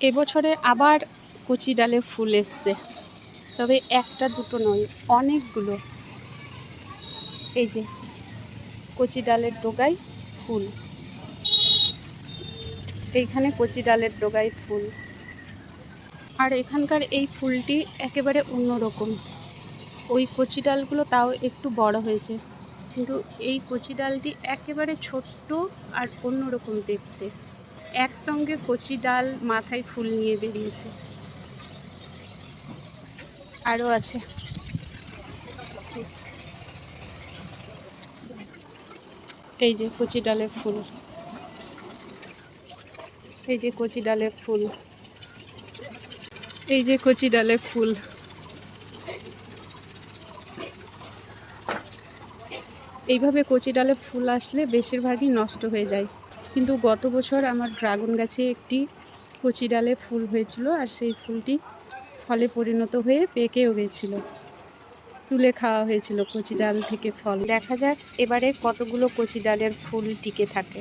এবছরে আবার কচি ডালে ফুল এসছে, তবে একটা দুটো নয়, অনেকগুলো। এই যে কচি ডালের ডগায় ফুল, এইখানে কচি ডালের ডগায় ফুল। আর এখানকার এই ফুলটি একেবারে অন্যরকম। ওই কচি ডালগুলো তাও একটু বড় হয়েছে, কিন্তু এই কচি ডালটি একেবারে ছোট্ট আর অন্যরকম দেখতে। একসঙ্গে কচি ডাল মাথায় ফুল নিয়ে বেরিয়েছে। আরও আছে, এই যে কচি ডালের ফুল, এই যে কচি ডালের ফুল, এই যে কচি ডালের ফুল। এইভাবে কচি ডালে ফুল আসলে বেশিরভাগই নষ্ট হয়ে যায়, কিন্তু গত বছর আমার ড্রাগন গাছে একটি কচি ডালে ফুল হয়েছিল, আর সেই ফুলটি ফলে পরিণত হয়ে পেকেও গেছিল। তুলে খাওয়া হয়েছিল কচি ডাল থেকে ফল। দেখা যাক এবারে কতগুলো কচি ডালের ফুল টিকে থাকে।